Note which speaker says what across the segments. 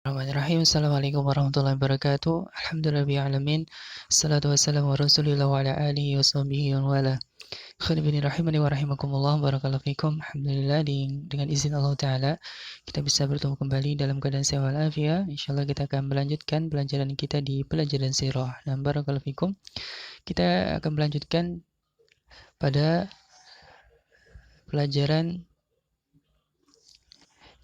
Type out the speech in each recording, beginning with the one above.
Speaker 1: Bismillahirrahmanirrahim. Assalamualaikum warahmatullahi wabarakatuh. Alhamdulillahirabbil alamin. Wassalatu wassalamu ala Rasulillah wa ala alihi wa sahbihi wa wala. Ikhwani rahimani wa rahimakumullah. Barakallahu fikum. Alhamdulillah dengan izin Allah taala kita bisa bertemu kembali dalam keadaan sehat walafiat. Insyaallah kita akan melanjutkan pelajaran kita di pelajaran sirah. Nah, barakallahu fikum. Kita akan melanjutkan pada pelajaran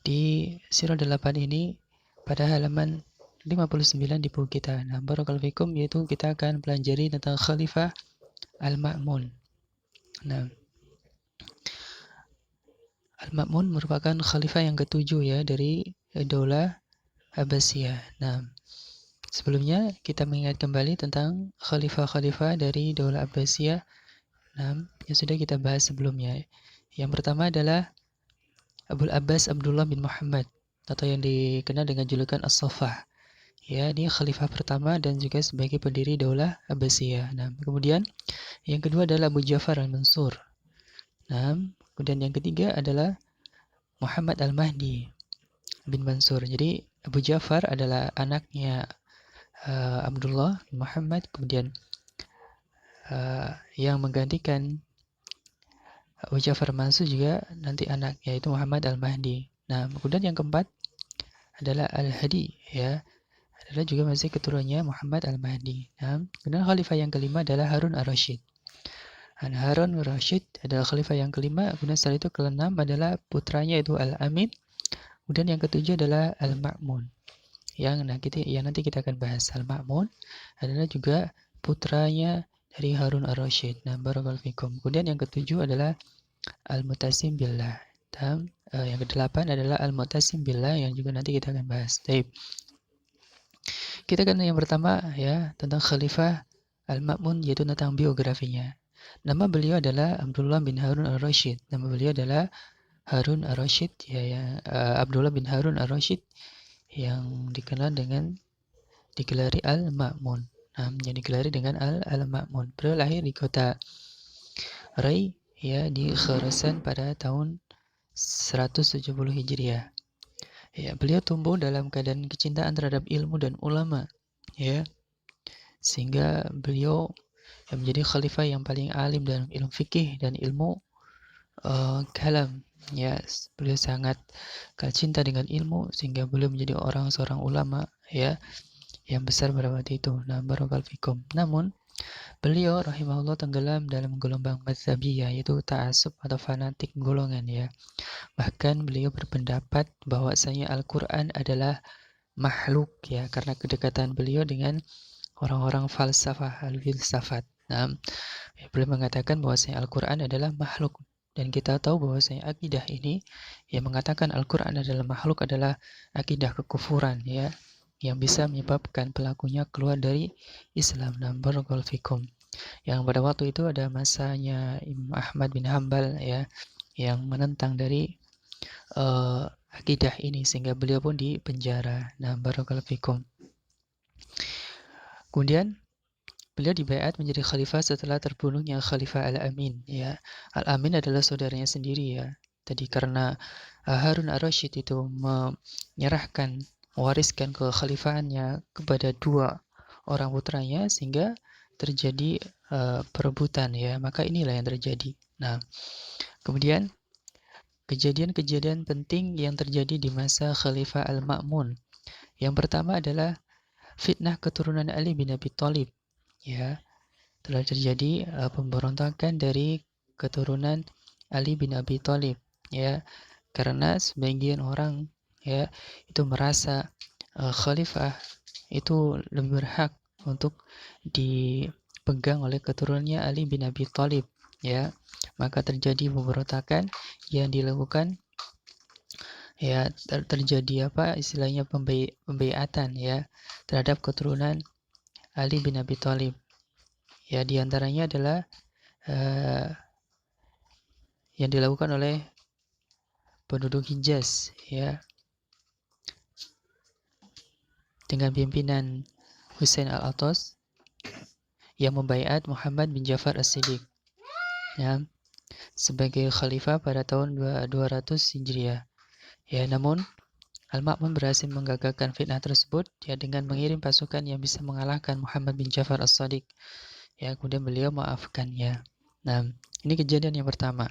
Speaker 1: di sirah 8 ini pada halaman 59 di buku kita. Nah, barakallahu fikum, yaitu kita akan pelajari tentang Khalifah Al-Ma'mun. Nah, Al-Ma'mun merupakan khalifah yang ketujuh ya dari Daulah Abbasiyah. Nah, sebelumnya kita mengingat kembali tentang khalifah-khalifah dari Daulah Abbasiyah. Nah, yang sudah kita bahas sebelumnya. Yang pertama adalah Abul Abbas Abdullah bin Muhammad, atau yang dikenal dengan julukan As-Saffah. Ya, dia khalifah pertama dan juga sebagai pendiri Daulah Abbasiyah. Nah, kemudian yang kedua adalah Abu Ja'far Al-Mansur. Nah, kemudian yang ketiga adalah Muhammad Al-Mahdi bin Mansur. Jadi Abu Ja'far adalah anaknya Abdullah bin Muhammad, kemudian yang menggantikan Abu Ja'far Mansur juga nanti anak, yaitu Muhammad Al-Mahdi. Nah, kemudian yang keempat adalah Al-Hadi, ya, adalah juga masih keturunannya Muhammad Al-Mahdi. Nah, kemudian khalifah yang kelima adalah Harun Ar-Rasyid. Harun Ar-Rasyid adalah khalifah yang kelima. Kemudian setelah itu keenam adalah putranya itu Al-Amin. Kemudian yang ketujuh adalah Al-Ma'mun. Yang nanti kita akan bahas. Al-Ma'mun adalah juga putranya dari Harun Ar-Rasyid. Nah, barakallahu fikum. Kemudian yang ketujuh adalah Al-Mutasim Billah. Dan yang kedelapan adalah Al-Mutasim Billah, yang juga nanti kita akan bahas. Baik. Kita akan yang pertama ya tentang Khalifah Al-Ma'mun, yaitu tentang biografinya. Nama beliau adalah Abdullah bin Harun Ar-Rasyid. Nama beliau adalah Harun Ar-Rasyid, Abdullah bin Harun Ar-Rasyid, yang digelari Al-Ma'mun. Nah, yang digelari dengan Al-Ma'mun. Beliau lahir di kota Rai, ya, di Khurasan pada tahun 170 Hijriah. Ya, beliau tumbuh dalam keadaan kecintaan terhadap ilmu dan ulama, ya, sehingga beliau menjadi khalifah yang paling alim dalam ilmu fikih dan ilmu kalam. Ya, beliau sangat cinta dengan ilmu sehingga beliau menjadi seorang ulama, ya, yang besar pada waktu itu. Nah, barakallahu fikum. Namun beliau rahimahullah tenggelam dalam gelombang mazhabiyah, yaitu ta'assub atau fanatik golongan, ya. Bahkan beliau berpendapat bahwasanya Al-Qur'an adalah makhluk, ya, karena kedekatan beliau dengan orang-orang al-filsafat. Nah, beliau mengatakan bahwasanya Al-Qur'an adalah makhluk, dan kita tahu bahwasanya akidah ini yang mengatakan Al-Qur'an adalah makhluk adalah akidah kekufuran, ya, yang bisa menyebabkan pelakunya keluar dari Islam. Nah, barakallahu fikum. Yang pada waktu itu ada masanya Imam Ahmad bin Hambal, ya, yang menentang dari akidah ini sehingga beliau pun dipenjara. Nah, barakallahu fikum. Kemudian beliau dibaiat menjadi khalifah setelah terbunuhnya Khalifah Al-Amin, ya. Al-Amin adalah saudaranya sendiri, ya. Tadi karena Harun Ar-Rasyid itu mewariskan kekhalifahannya kepada dua orang putranya sehingga terjadi perebutan, ya. Maka inilah yang terjadi. Nah, kemudian kejadian-kejadian penting yang terjadi di masa Khalifah Al-Ma'mun. Yang pertama adalah fitnah keturunan Ali bin Abi Thalib, ya. Telah terjadi pemberontakan dari keturunan Ali bin Abi Thalib, ya, karena sebagian orang, ya, itu merasa khalifah itu lebih berhak untuk dipegang oleh keturunannya Ali bin Abi Thalib, ya. Maka terjadi pemberontakan yang dilakukan, ya, terjadi istilahnya pembaiatan, ya, terhadap keturunan Ali bin Abi Thalib. Ya, diantaranya adalah yang dilakukan oleh penduduk Hijaz, ya, dengan pimpinan Husain Al-Attas yang membaiat Muhammad bin Ja'far As-Siddiq, ya, sebagai khalifah pada tahun 200 Hijriah. Ya, namun Al-Ma'mun berhasil menggagalkan fitnah tersebut ya dengan mengirim pasukan yang bisa mengalahkan Muhammad bin Ja'far as-Shadiq. Ya, kemudian beliau maafkannya. Nah, ini kejadian yang pertama,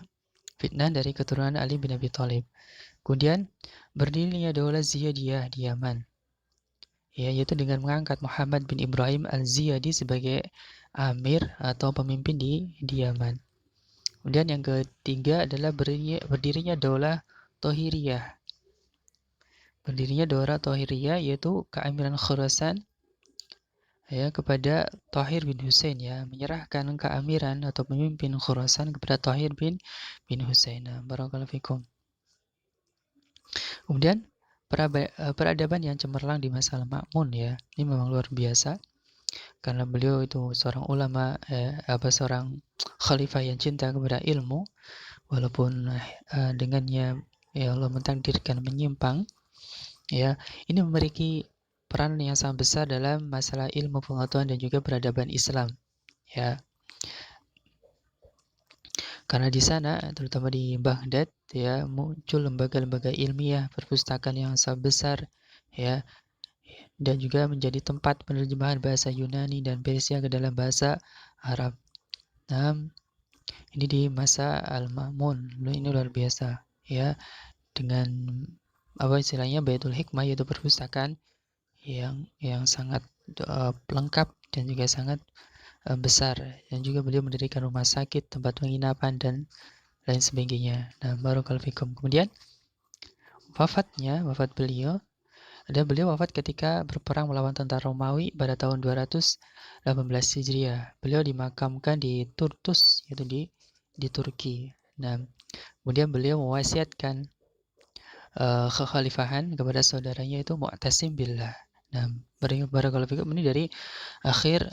Speaker 1: fitnah dari keturunan Ali bin Abi Thalib. Kemudian berdirinya Daulah Ziyadiyah di Yaman. Ya, yaitu dengan mengangkat Muhammad bin Ibrahim al-Ziyadi sebagai amir atau pemimpin di Yaman. Kemudian yang ketiga adalah berdirinya Daulah Tohiriyah. Berdirinya Daulah Tohiriyah yaitu keamiran Khurasan ya kepada Thahir bin Husain, ya, menyerahkan keamiran atau pemimpin Khurasan kepada Thahir bin Husain. Barakallahu fikum. Kemudian peradaban yang cemerlang di masa Al-Ma'mun, ya. Ini memang luar biasa karena beliau itu seorang ulama, seorang khalifah yang cinta kepada ilmu, walaupun dengannya ya Allah mentakdirkan menyimpang, ya. Ini memiliki peran yang sangat besar dalam masalah ilmu pengetahuan dan juga peradaban Islam, ya. Karena di sana, terutama di Baghdad, ya, muncul lembaga-lembaga ilmiah, perpustakaan yang sangat besar, ya, dan juga menjadi tempat penerjemahan bahasa Yunani dan Persia ke dalam bahasa Arab. Nah, ini di masa Al-Ma'mun, ini luar biasa, ya, dengan apa istilahnya Baitul Hikmah, yaitu perpustakaan yang sangat lengkap dan juga sangat besar, dan juga beliau mendirikan rumah sakit, tempat penginapan dan lain sebagainya. Nah, barakallahu fikum. Kemudian wafat beliau wafat ketika berperang melawan tentara Romawi pada tahun 218 Hijriah. Beliau dimakamkan di Turtus, yaitu di Turki. Nah, kemudian beliau mewasiatkan kekhalifahan kepada saudaranya itu Mu'tasim billah. Nah, barakallahu fikum, ini dari akhir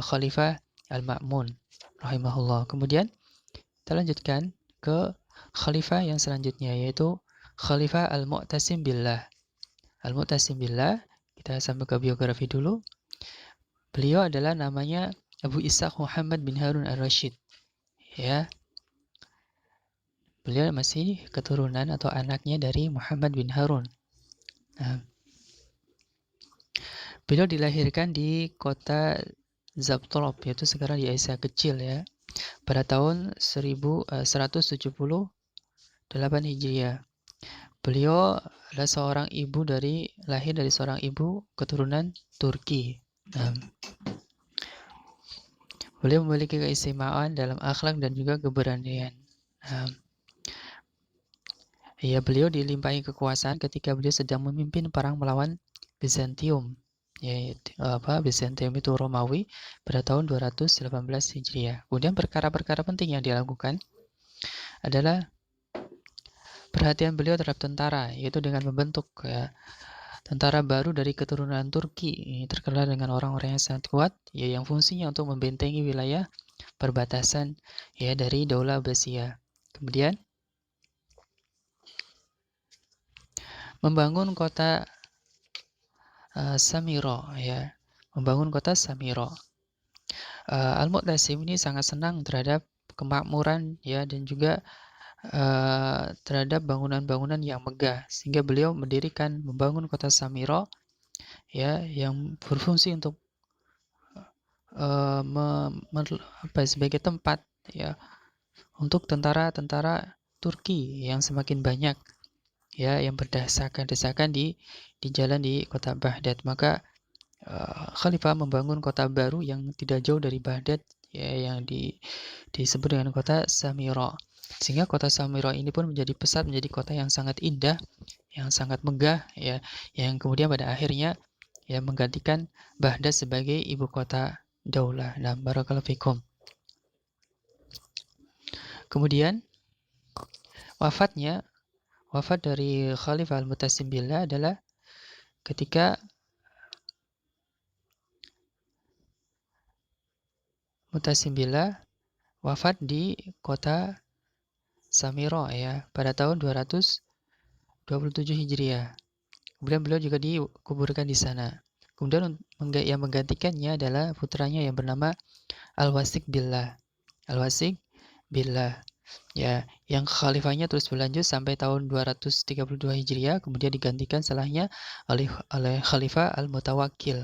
Speaker 1: Khalifah Al-Ma'mun rahimahullah. Kemudian kita lanjutkan ke khalifah yang selanjutnya, yaitu Khalifah Al-Mu'tasim billah. Al-Mu'tasim billah, kita sampai ke biografi dulu. Beliau adalah namanya Abu Ishaq Muhammad bin Harun al-Rashid. Ya. Beliau masih keturunan atau anaknya dari Muhammad bin Harun. Nah, beliau dilahirkan di kota Zabtolop, yaitu sekarang di Asia Kecil, ya, pada tahun 1178 Hijriah. Beliau adalah seorang ibu lahir dari seorang ibu keturunan Turki. Nah, beliau memiliki keistimewaan dalam akhlak dan juga keberanian. Nah, ya, beliau dilimpahi kekuasaan ketika beliau sedang memimpin perang melawan Bizantium. Yaitu Bizantium itu Romawi pada tahun 218 Hijriah. Kemudian perkara-perkara penting yang dilakukan adalah perhatian beliau terhadap tentara, yaitu dengan membentuk tentara baru dari keturunan Turki. Ini terkenal dengan orang-orang yang sangat kuat, ya, yang fungsinya untuk membentengi wilayah perbatasan, ya, dari Daulah Abbasiyah. Kemudian membangun kota Samiro, ya, membangun kota Samiro. Al-Mu'tasim ini sangat senang terhadap kemakmuran, ya, dan juga terhadap bangunan-bangunan yang megah, sehingga beliau membangun kota Samiro, ya, yang berfungsi untuk sebagai tempat, ya, untuk tentara-tentara Turki yang semakin banyak, ya, yang berdesakan-desakan di jalan di kota Baghdad. Maka Khalifah membangun kota baru yang tidak jauh dari Baghdad, ya, yang disebut dengan kota Samiro. Sehingga kota Samiro ini pun menjadi kota yang sangat indah, yang sangat megah, ya, yang kemudian pada akhirnya, ya, menggantikan Baghdad sebagai ibu kota daulah. Nah, barakallahu fikum. Kemudian wafat dari Khalifah Al-Mu'tasim billah adalah ketika Mu'tasim billah wafat di kota Samiro, ya, pada tahun 227 Hijriah. Kemudian beliau juga dikuburkan di sana. Kemudian yang menggantikannya adalah putranya yang bernama Al-Wasiq billah. Al-Wasiq billah. Ya, yang khalifahnya terus berlanjut sampai tahun 232 Hijriah, kemudian digantikan setelahnya oleh Khalifah Al-Mutawakkil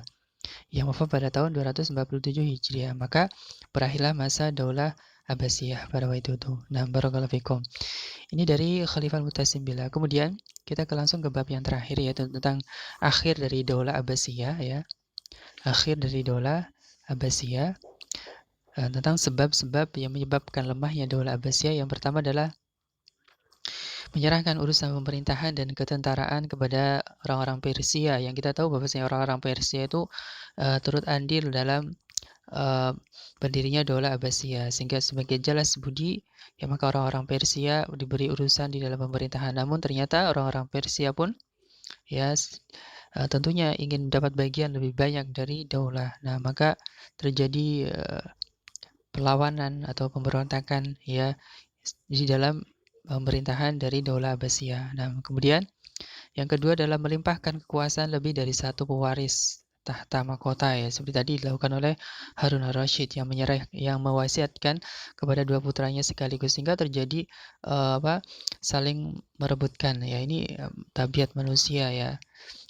Speaker 1: yang wafat pada tahun 247 Hijriah. Maka berakhirlah masa Daulah Abbasiyah pada waktu itu. Nah, barakallahu fikum. Ini dari Khalifah Al-Mutasim Billah. Kemudian kita langsung ke bab yang terakhir, yaitu tentang akhir dari Daulah Abbasiyah, ya. Akhir dari Daulah Abbasiyah, tentang sebab-sebab yang menyebabkan lemahnya Daulah Abbasiyah. Yang pertama adalah menyerahkan urusan pemerintahan dan ketentaraan kepada orang-orang Persia. Yang kita tahu bahwasanya orang-orang Persia itu turut andil dalam berdirinya Daulah Abbasiyah, sehingga sebagai jalas budi, ya maka orang-orang Persia diberi urusan di dalam pemerintahan. Namun ternyata orang-orang Persia pun ya tentunya ingin mendapat bagian lebih banyak dari daulah. Nah, maka terjadi perlawanan atau pemberontakan ya di dalam pemerintahan dari Daulah Abbasiyah. Nah, kemudian yang kedua adalah melimpahkan kekuasaan lebih dari satu pewaris tahta mahkota, ya, seperti tadi dilakukan oleh Harun al-Rasyid yang mewasiatkan kepada dua putranya sekaligus, sehingga terjadi saling merebutkan, ya. Ini tabiat manusia, ya.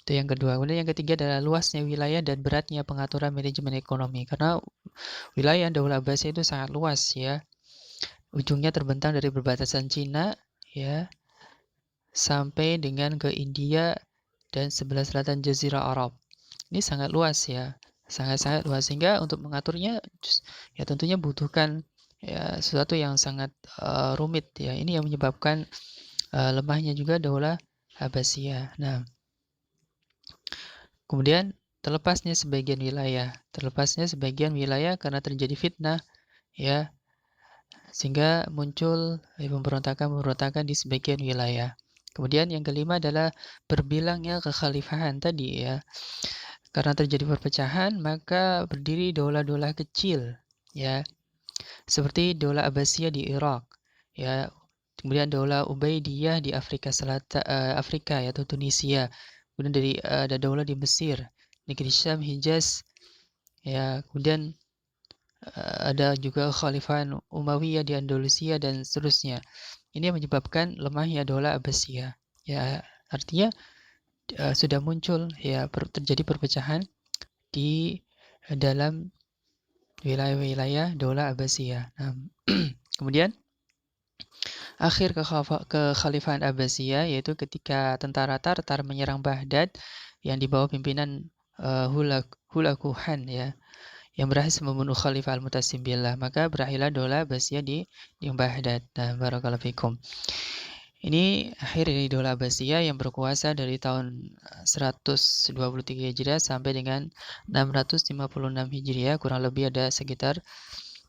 Speaker 1: Itu yang kedua. Kemudian yang ketiga adalah luasnya wilayah dan beratnya pengaturan manajemen ekonomi, karena wilayah Daulah Abbasiyah itu sangat luas, ya. Ujungnya terbentang dari perbatasan Cina, ya, sampai dengan ke India dan sebelah selatan Jazirah Arab. Ini sangat luas, ya, sangat-sangat luas, sehingga untuk mengaturnya ya tentunya butuhkan ya sesuatu yang sangat rumit, ya. Ini yang menyebabkan lemahnya juga Daulah Abbasiyah. Nah, kemudian terlepasnya sebagian wilayah karena terjadi fitnah, ya, sehingga muncul pemberontakan-pemberontakan di sebagian wilayah. Kemudian yang kelima adalah berbilangnya kekhalifahan tadi, ya. Karena terjadi perpecahan, maka berdiri daulah-daulah kecil, ya. Seperti Daulah Abbasiyah di Irak, ya. Kemudian Daulah Ubaidiyah di Afrika Selatan, yaitu Tunisia. Kemudian ada daulah di Mesir, negeri Syam, Hijaz, ya. Kemudian ada juga Khalifahan Umayyah di Andalusia dan seterusnya. Ini yang menyebabkan lemahnya Daulah Abbasiyah. Ya, artinya sudah muncul ya terjadi perpecahan di dalam wilayah-wilayah Daulah Abbasiyah. Nah, kemudian akhir kekhalifahan Abbasiyah yaitu ketika tentara Tartar menyerang Baghdad yang dibawa pimpinan Hulaguhan, ya, yang berhasil membunuh Khalifah Al-Mutasim Billah, maka berakhirlah Daulah Abbasiyah di Baghdad. Nah, barakallahu fikum. Ini akhir dari Daulah Abbasiyah yang berkuasa dari tahun 123 Hijriah sampai dengan 656 Hijriah, kurang lebih ada sekitar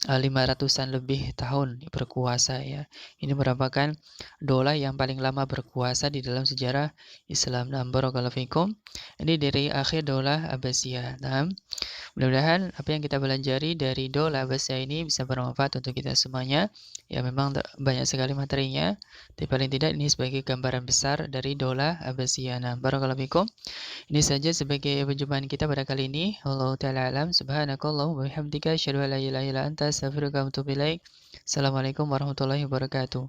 Speaker 1: 500-an lebih tahun berkuasa, ya. Ini merupakan daulah yang paling lama berkuasa di dalam sejarah Islam. Nah, barakallahu fikum. Ini dari akhir Daulah Abbasiyah. Nah, mudah-mudahan apa yang kita pelajari dari Daulah Abbasiyah ini bisa bermanfaat untuk kita semuanya. Ya, memang banyak sekali materinya, tapi paling tidak ini sebagai gambaran besar dari Daulah Abbasiyah. Nah, barakallahu fikum. Ini saja sebagai perjumpaan kita pada kali ini. Wallahu ta'ala alam. Subhanakallahumma wa bihamdika asyhadu an la ilaha illa anta astaghfiruka wa atubu ilaik. Assalamualaikum warahmatullahi wabarakatuh.